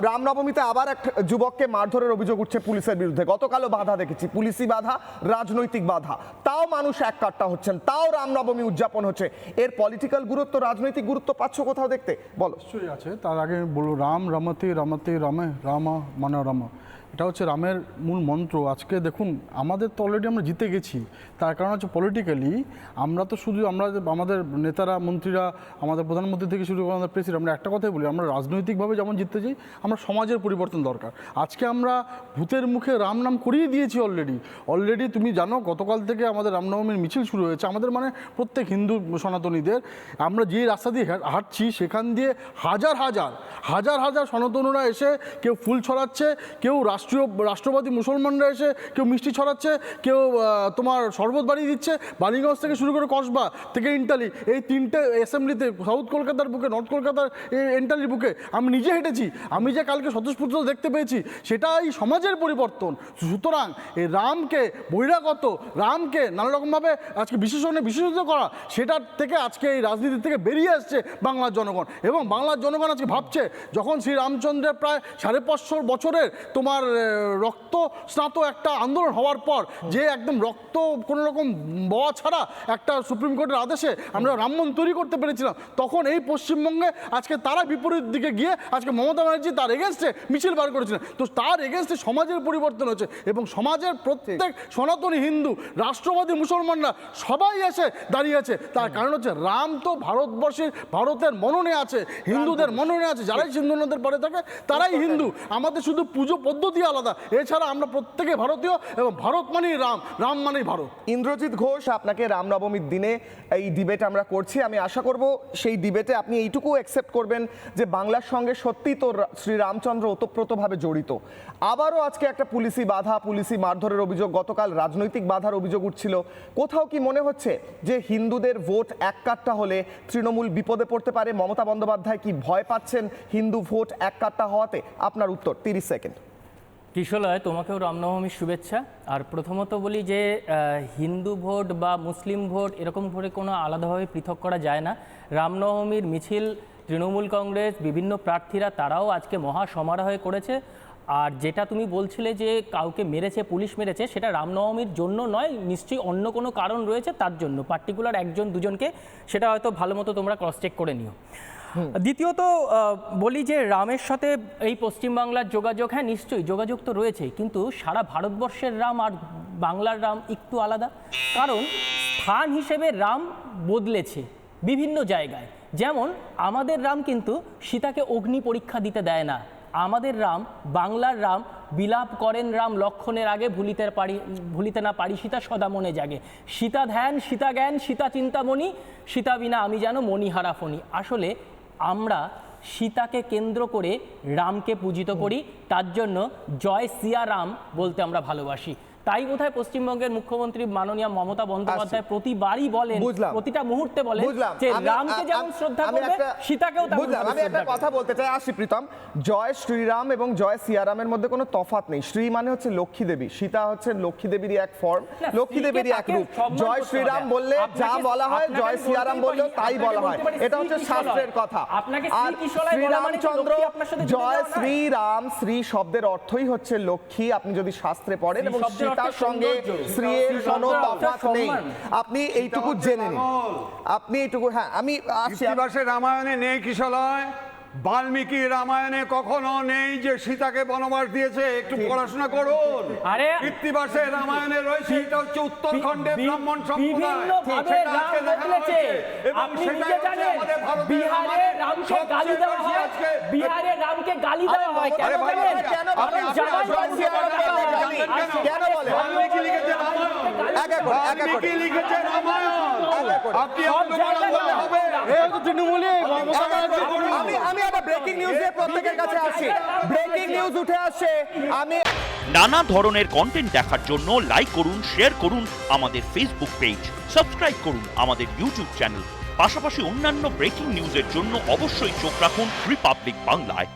রামনবমীতে আবার এক যুবককে মারধরের অভিযোগ উঠছে পুলিশের বিরুদ্ধে। গতকালও বাধা দেখেছি, পুলিশি বাধা, রাজনৈতিক বাধা, তাও মানুষ এক কাট্টা হচ্ছেন, তাও রামনবমী উদযাপন হচ্ছে। এর পলিটিক্যাল গুরুত্ব, রাজনৈতিক গুরুত্ব পাচ্ছ কোথাও দেখতে? বলো। নিশ্চয়ই আছে। তার আগে বলবো রাম রমতে রমতে রামে রামা মানে রামা, এটা হচ্ছে রামের মূল মন্ত্র। আজকে দেখুন আমাদের তো অলরেডি আমরা জিতে গেছি, তার কারণ হচ্ছে পলিটিক্যালি আমরা তো শুধু আমাদের নেতারা মন্ত্রীরা আমাদের প্রধানমন্ত্রী থেকে শুরু করে আমাদের প্রেসিডেন্ট, আমরা একটা কথাই বলি, আমরা রাজনৈতিকভাবে যেমন জিততে চাই, আমরা সমাজের পরিবর্তন দরকার। আজকে আমরা ভূতের মুখে রাম নাম করিয়ে দিয়েছি অলরেডি। তুমি জানো গতকাল থেকে আমাদের রামনবমীর মিছিল শুরু হয়েছে, আমাদের মানে প্রত্যেক হিন্দু সনাতনীদের। আমরা যে রাস্তা দিয়ে হাঁটছি সেখান দিয়ে হাজার হাজার সনাতনরা এসে কেউ ফুল ছড়াচ্ছে, কেউ রাষ্ট্রবাদী মুসলমানরা এসে কেউ মিষ্টি ছড়াচ্ছে, কেউ তোমার শরবত বাড়িয়ে দিচ্ছে। বালিগঞ্জ থেকে শুরু করে কসবা থেকে ইন্টালি, এই তিনটে অ্যাসেম্বলিতে, সাউথ কলকাতার বুকে, নর্থ কলকাতার এন্টালির বুকে আমি নিজে হেঁটেছি। আমি যে কালকে স্বতঃস্ফূর্ত দেখতে পেয়েছি সেটাই সমাজের পরিবর্তন। সুতরাং এই রামকে বহিরাগত, রামকে নানারকমভাবে আজকে বিশেষিত করা, সেটার থেকে আজকে এই রাজনীতি থেকে বেরিয়ে আসছে বাংলার জনগণ। এবং বাংলার জনগণ আজকে ভাবছে, যখন শ্রী রামচন্দ্রের প্রায় 550 বছরের তোমার রক্ত স্নাত একটা আন্দোলন হওয়ার পর, যে একদম রক্ত কোনো রকম বওয়া ছাড়া একটা সুপ্রিম কোর্টের আদেশে আমরা রামমন তৈরি করতে পেরেছিলাম, তখন এই পশ্চিমবঙ্গে আজকে তারা বিপরীত দিকে গিয়ে আজকে মমতা ব্যানার্জি তার এগেনস্টে মিছিল বার করেছিলেন। তো তার এগেনস্টে সমাজের পরিবর্তন হচ্ছে এবং সমাজের প্রত্যেক সনাতনী হিন্দু, রাষ্ট্রবাদী মুসলমানরা সবাই এসে দাঁড়িয়েছে। তার কারণ হচ্ছে রাম তো ভারতের মননে আছে, হিন্দুদের মননে আছে। যারাই সিন্ধু নদের পরে থাকে তারাই হিন্দু। আমাদের শুধু পুজো পদ্ধতি আলাদা, এছাড়া আমরা প্রত্যেকে ভারতীয় এবং ভারত মানেই রাম, রাম মানেই ভারত। ইন্দ্রজিৎ ঘোষ, আপনাকে রামনবমীর দিনে এই ডিবেট আমরা করছি, আমি আশা করব সেই ডিবেটে আপনি এইটুকু অ্যাকসেপ্ট করবেন যে বাংলার সঙ্গে সত্যি তো শ্রীরামচন্দ্র ওতপ্রোতভাবে জড়িত। আবারও আজকে একটা পুলিশি বাধা, পুলিশি মারধরের অভিযোগ, গতকাল রাজনৈতিক বাধার অভিযোগ উঠছিল। কোথাও কি মনে হচ্ছে যে হিন্দুদের ভোট এক কাট্টা হলে তৃণমূল বিপদে পড়তে পারে? মমতা বন্দ্যোপাধ্যায় কি ভয় পাচ্ছেন হিন্দু ভোট এক কাট্টা হওয়াতে? আপনার উত্তর 30 সেকেন্ড। কিশোলয়, তোমাকেও রামনবমীর শুভেচ্ছা। আর প্রথমত বলি যে হিন্দু ভোট বা মুসলিম ভোট এরকম করে কোনো আলাদাভাবে পৃথক করা যায় না। রামনবমীর মিছিল তৃণমূল কংগ্রেস, বিভিন্ন প্রার্থীরা তারাও আজকে মহা সমারোহে করেছে। আর যেটা তুমি বলছিলে যে কাউকে মেরেছে, পুলিশ মেরেছে, সেটা রামনবমীর জন্য নয়, নিশ্চয়ই অন্য কোনো কারণ রয়েছে তার জন্য, পার্টিকুলার একজন দুজনকে, সেটা হয়তো ভালো মতো তোমরা ক্রস চেক করে নিও। দ্বিতীয়ত বলি যে রামের সাথে এই পশ্চিমবাংলার যোগাযোগ, হ্যাঁ নিশ্চয়ই যোগাযোগ তো রয়েছে, কিন্তু সারা ভারতবর্ষের রাম আর বাংলার রাম একটু আলাদা। কারণ স্থান হিসেবে রাম বদলেছে বিভিন্ন জায়গায়। যেমন আমাদের রাম কিন্তু সীতাকে অগ্নি পরীক্ষা দিতে দেয় না। আমাদের রাম, বাংলার রাম, বিলাপ করেন রাম লক্ষণের আগে, ভুলিতে না পারি সীতা সদা মনে জাগে। সীতা ধ্যান, সীতা জ্ঞান, সীতা চিন্তামণি, সীতা বিনা আমি যেন মণিহারা ফণি। আসলে আমরা সীতাকে কেন্দ্র করে রামকে পূজিত করি, তার জন্য জয় সিয়া রাম বলতে আমরা ভালোবাসি। তাই বোধহয় পশ্চিমবঙ্গের মুখ্যমন্ত্রী মাননীয় মমতা বন্দ্যোপাধ্যায় প্রতিবারই বলেন, প্রতিটা মুহূর্তে বলেন যে রামকে যেমন শ্রদ্ধা করবে সীতাকেও তেমন। আমি একটা কথা বলতে চাই, আসি প্রীতম, জয় শ্রীরাম এবং জয় সিয়ারামের মধ্যে কোনো তফাৎ নেই। শ্রী মানে হচ্ছে লক্ষ্মী দেবী, সীতা হচ্ছে লক্ষ্মী দেবীরই এক ফর্ম, লক্ষ্মী দেবীরই এক রূপ। জয় শ্রীরাম বললে যা বলা হয়, জয় সিয়ারাম বললেও তাই বলা হয়, এটা হচ্ছে শাস্ত্রের কথা। আর শ্রীরামচন্দ্র, জয় শ্রীরাম, শ্রী শব্দের অর্থই হচ্ছে লক্ষ্মী। আপনি যদি শাস্ত্রে পড়েন, এবং তার সঙ্গে শ্রীয়ের কোনো তফাৎ নেই, আপনি এইটুকু জেনে নিন, আপনি এইটুকু। হ্যাঁ, আমি কৃত্তিবাসের রামায়ণে নেই কিশলয়, বাল্মীকি রামায়ণে কখনো নেই যে সীতাকে বনবাস দিয়েছে। একটু পড়াশোনা করুন। আরে কৃত্তিবাসের রামায়ণে রয়েছে, এটা হচ্ছে উত্তরখণ্ডে ব্রাহ্মণ সম্প্রদায়, বিভিন্নভাবে রাম বদলেছে। আপনি নিজে জানেন বিহারে রামকে গালি দেওয়া হয়, বিহারে রামকে গালি দেওয়া হয়। কেন বলেন? আপনি জানেন কেন বলেন? বাল্মীকি লিখেছে রামায়ণ, বাল্মীকি লিখেছে রামায়ণ। আপনি বললে হবে আমি একটা ব্রেকিং নিউজ দিয়ে প্রত্যেকের কাছে আসি। ব্রেকিং নিউজ উঠে আসছে। আমি নানা ধরনের কন্টেন্ট দেখার জন্য লাইক করুন, শেয়ার করুন আমাদের ফেসবুক পেজ, সাবস্ক্রাইব করুন আমাদের ইউটিউব চ্যানেল। পাশাপাশি অন্যান্য ব্রেকিং নিউজের জন্য অবশ্যই চোখ রাখুন রিপাবলিক বাংলায়।